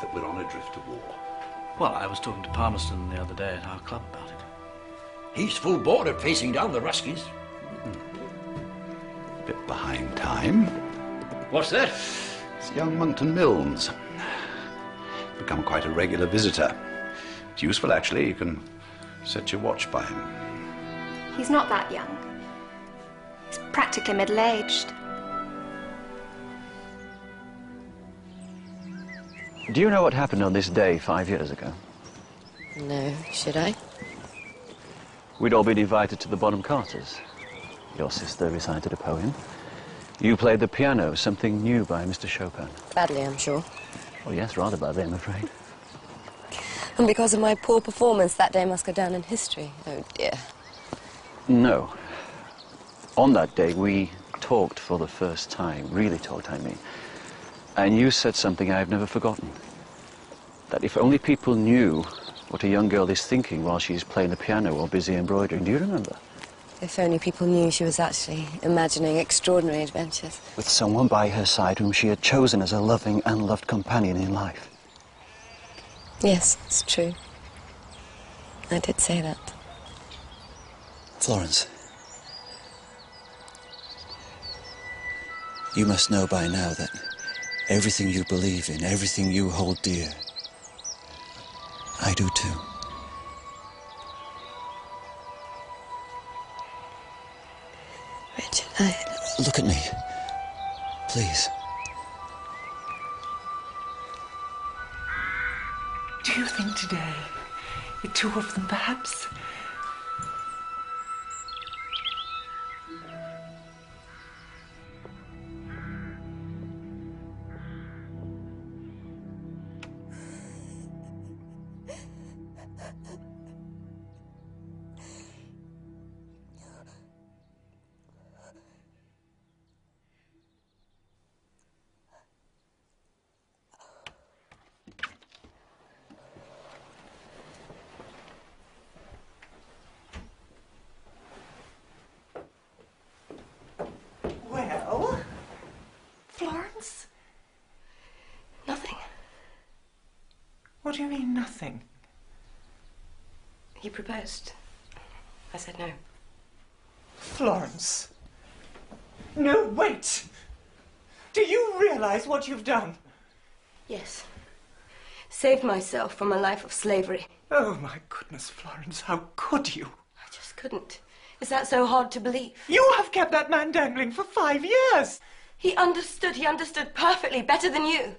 that we're on a drift to war? Well, I was talking to Palmerston the other day at our club about it. He's full board at facing down the Ruskies. Bit behind time. What's that? It's young Monkton Milnes. Become quite a regular visitor. It's useful, actually. You can set your watch by him. He's not that young. He's practically middle-aged. Do you know what happened on this day 5 years ago? No, should I? We'd all been invited to the Bonham Carters. Your sister recited a poem. You played the piano, something new by Mr. Chopin. Badly, I'm sure. Oh, yes, rather badly, I'm afraid. And because of my poor performance, that day must go down in history. Oh, dear. No. On that day, we talked for the first time. Really talked, I mean. And you said something I've never forgotten. That if only people knew what a young girl is thinking while she's playing the piano or busy embroidering. Do you remember? If only people knew she was actually imagining extraordinary adventures. With someone by her side whom she had chosen as a loving and loved companion in life. Yes, it's true. I did say that. Florence, you must know by now that everything you believe in, everything you hold dear, I do too. Richard, Look at me, please. Do you think today, the two of them perhaps? Well, Florence? nothing. What do you mean, nothing? He proposed. I said no. Florence. No, wait! Do you realize what you've done? Yes. Saved myself from a life of slavery. Oh, my goodness, Florence, how could you? I just couldn't. Is that so hard to believe? You have kept that man dangling for 5 years! He understood perfectly, better than you.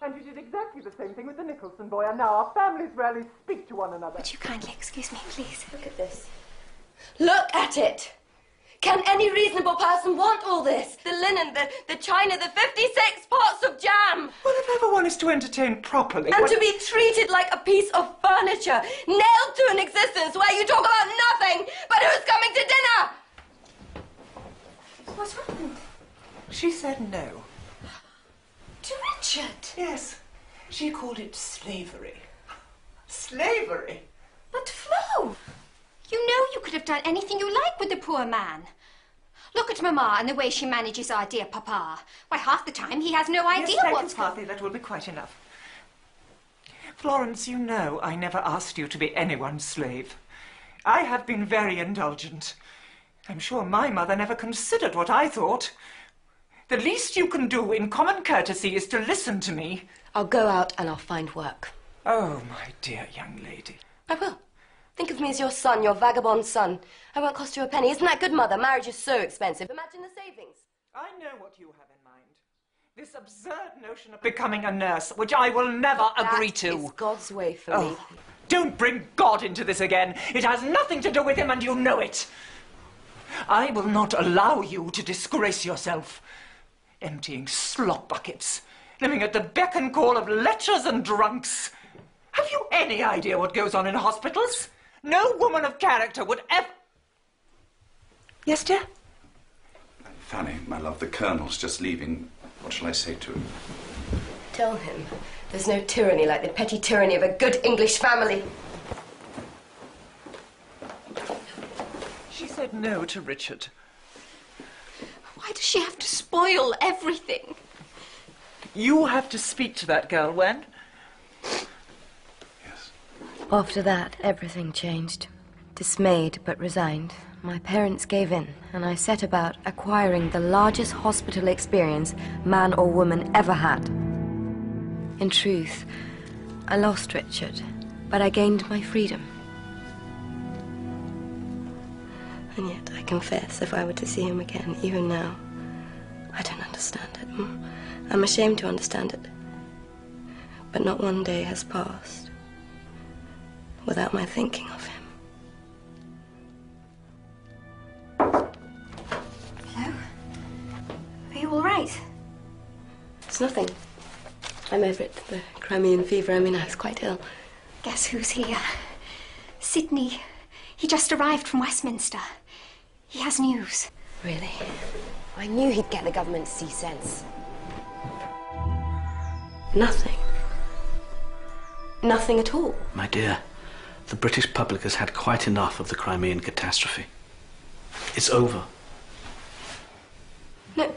And you did exactly the same thing with the Nicholson boy, and now our families rarely speak to one another. Would you kindly excuse me, please? Look at this. Look at it! Can any reasonable person want all this? The linen, the china, the 56 pots of jam! Well, if ever one is to entertain properly... And to be treated like a piece of furniture, nailed to an existence where you talk about nothing but who's coming to dinner! What's happened? She said no. To Richard? Yes. She called it slavery. Slavery? But Flo, you know you could have done anything you like with the poor man. Look at Mamma and the way she manages our dear Papa. Why, half the time he has no idea yes, what's going on. Partly, that will be quite enough. Florence, you know I never asked you to be anyone's slave. I have been very indulgent. I'm sure my mother never considered what I thought. The least you can do in common courtesy is to listen to me. I'll go out and I'll find work. Oh, my dear young lady. I will. Think of me as your son, your vagabond son. I won't cost you a penny. Isn't that good, Mother? Marriage is so expensive. Imagine the savings. I know what you have in mind. This absurd notion of becoming a nurse, which I will never agree to. That is God's way for me. Don't bring God into this again. It has nothing to do with him, and you know it. I will not allow you to disgrace yourself. Emptying slop buckets, living at the beck and call of lechers and drunks. Have you any idea what goes on in hospitals? No woman of character would ever... Yes, dear? Fanny, my love, the Colonel's just leaving. What shall I say to him? Tell him there's no tyranny like the petty tyranny of a good English family. She said no to Richard. Why does she have to spoil everything? You have to speak to that girl, Wen. After that, everything changed. Dismayed but resigned, my parents gave in, and I set about acquiring the largest hospital experience man or woman ever had. In truth, I lost Richard, but I gained my freedom. And yet, I confess, if I were to see him again, even now, I don't understand it. I'm ashamed to understand it. But not one day has passed without my thinking of him. Hello? Are you all right? It's nothing. I'm over it. The Crimean fever. I was quite ill. Guess who's here? Sidney. He just arrived from Westminster. He has news. Really? I knew he'd get the government to see sense. Nothing. Nothing at all. My dear, the British public has had quite enough of the Crimean catastrophe. It's over. No,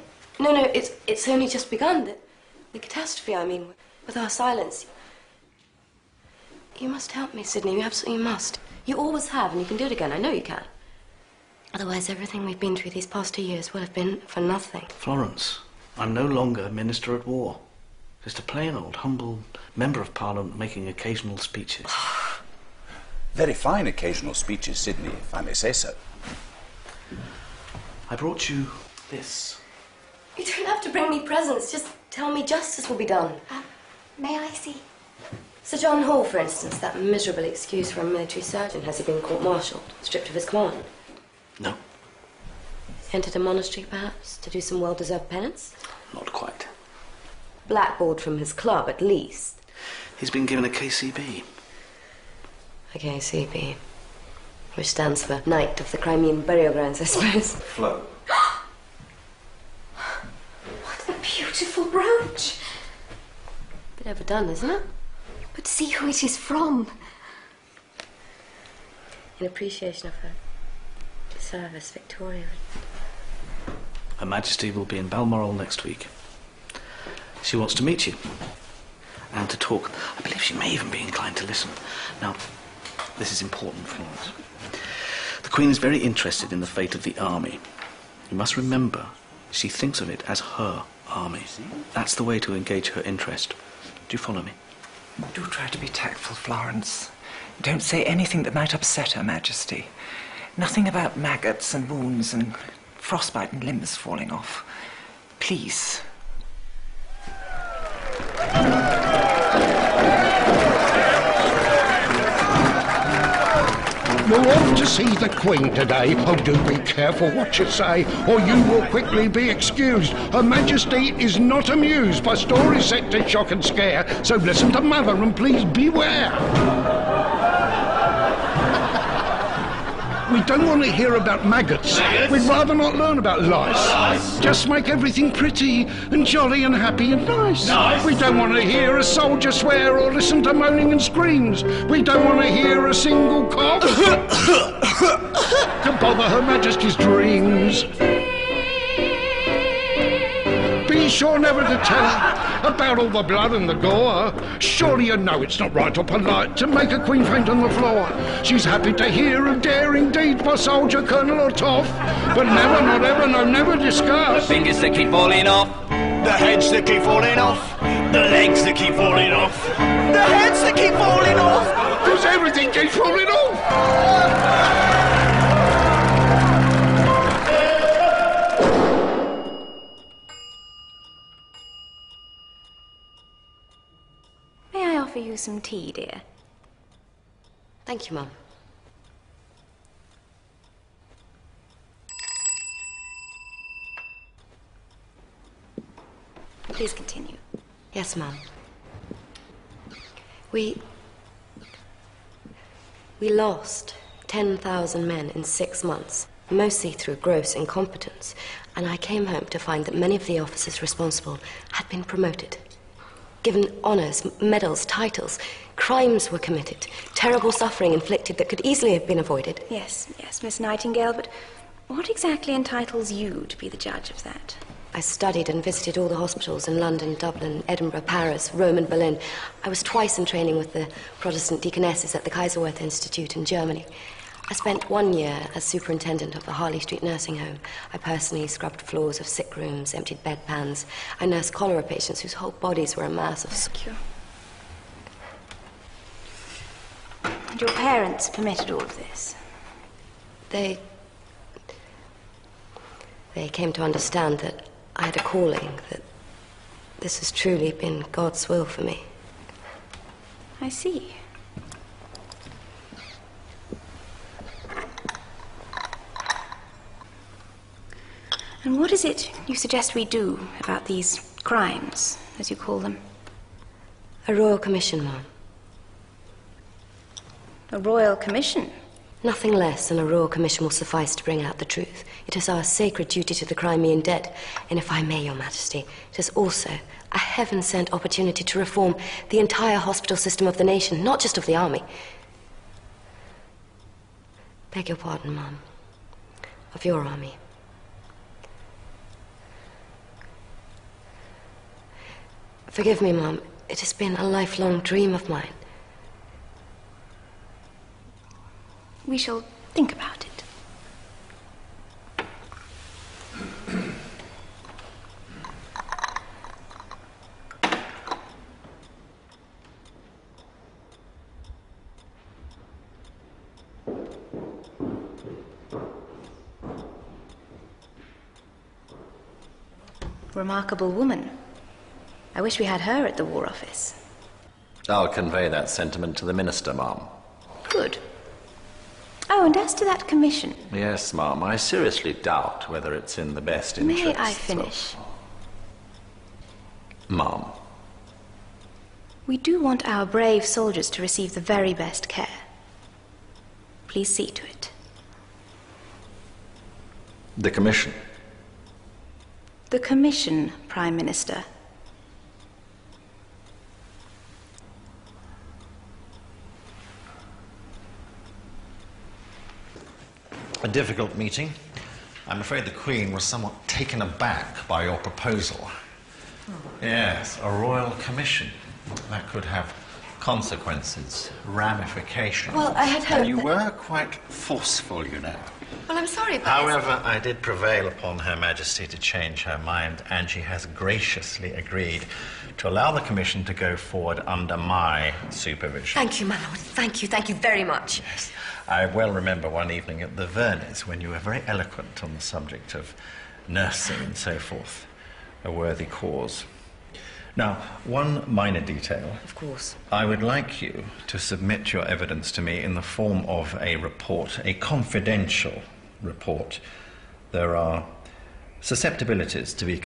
it's only just begun. The catastrophe, with our silence. You must help me, Sidney. You absolutely must. You always have, and you can do it again. I know you can. Otherwise, everything we've been through these past 2 years will have been for nothing. Florence, I'm no longer Minister at War. Just a plain old, humble member of Parliament making occasional speeches. Very fine occasional speeches, Sidney, if I may say so. I brought you this. You don't have to bring me presents. Just tell me justice will be done. May I see? Sir John Hall, for instance, that miserable excuse for a military surgeon. Has he been court-martialed, stripped of his command? No. Entered a monastery, perhaps, to do some well-deserved penance? Not quite. Blackballed from his club, at least. He's been given a KCB. A KCB. Which stands for Knight of the Crimean Burial Grounds, I suppose. Flo. What a beautiful brooch. Bit overdone, isn't it? But see who it is from. In appreciation of her service, Victoria. Her Majesty will be in Balmoral next week. She wants to meet you and to talk. I believe she may even be inclined to listen. Now, this is important, Florence. The Queen is very interested in the fate of the army. You must remember, she thinks of it as her army. That's the way to engage her interest. Do you follow me? Do try to be tactful, Florence. Don't say anything that might upset Her Majesty. Nothing about maggots and wounds and frostbite and limbs falling off. Please. You're off to see the Queen today. Oh, do be careful what you say, or you will quickly be excused. Her Majesty is not amused by stories set to shock and scare, so listen to Mother and please beware. We don't want to hear about maggots. We'd rather not learn about lice. Just make everything pretty and jolly and happy and nice. We don't want to hear a soldier swear or listen to moaning and screams. We don't want to hear a single cough to bother Her Majesty's dreams. Be sure never to tell her about all the blood and the gore. Surely you know it's not right or polite to make a queen faint on the floor. She's happy to hear of daring deeds by soldier, colonel or toff, but never, not ever, no, never discuss. The fingers that keep falling off, the heads that keep falling off, the legs that keep falling off, the heads that keep falling off. Because everything keeps falling off. May I offer you some tea, dear? Thank you, Mum. Please continue. Yes, Mum. We lost 10,000 men in 6 months, mostly through gross incompetence, and I came home to find that many of the officers responsible had been promoted. Given honours, medals, titles. Crimes were committed. Terrible suffering inflicted that could easily have been avoided. Yes, Miss Nightingale, but what exactly entitles you to be the judge of that? I studied and visited all the hospitals in London, Dublin, Edinburgh, Paris, Rome and Berlin. I was twice in training with the Protestant deaconesses at the Kaiserwerth Institute in Germany. I spent 1 year as superintendent of the Harley Street nursing home. I personally scrubbed floors of sick rooms, emptied bedpans. I nursed cholera patients whose whole bodies were a mass of... Thank you. And your parents permitted all of this? They came to understand that I had a calling, that this has truly been God's will for me. I see. And what is it you suggest we do about these crimes, as you call them? A royal commission, Ma'am. A royal commission? Nothing less than a royal commission will suffice to bring out the truth. It is our sacred duty to the Crimean dead. And if I may, Your Majesty, it is also a heaven-sent opportunity to reform the entire hospital system of the nation, not just of the army. Beg your pardon, Ma'am. Of your army. Forgive me, Ma'am. It has been a lifelong dream of mine. We shall think about it. Remarkable woman. I wish we had her at the War Office. I'll convey that sentiment to the Minister, Ma'am. Good. Oh, and as to that commission... Yes, Ma'am, I seriously doubt whether it's in the best interests. May I finish? Ma'am. We do want our brave soldiers to receive the very best care. Please see to it. The commission. The commission, Prime Minister. A difficult meeting. I'm afraid the Queen was somewhat taken aback by your proposal. Yes, a royal commission. That could have consequences, ramifications. Well, I had hoped... You were quite forceful, you know. Well, I'm sorry about However, I did prevail upon Her Majesty to change her mind, and she has graciously agreed to allow the commission to go forward under my supervision. Thank you, my lord. Thank you very much. Yes. I well remember one evening at the Vernets when you were very eloquent on the subject of nursing and so forth. A worthy cause. Now, one minor detail. Of course. I would like you to submit your evidence to me in the form of a report, a confidential report. There are susceptibilities to be